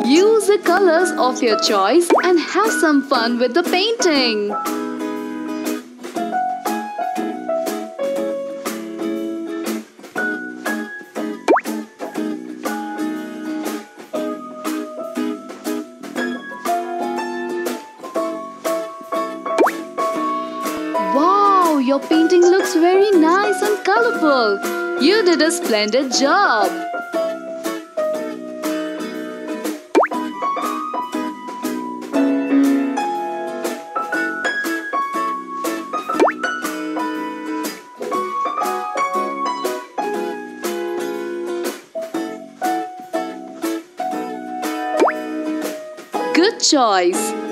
Use the colors of your choice and have some fun with the painting. Wow, your painting looks very nice and colorful. You did a splendid job. Good choice.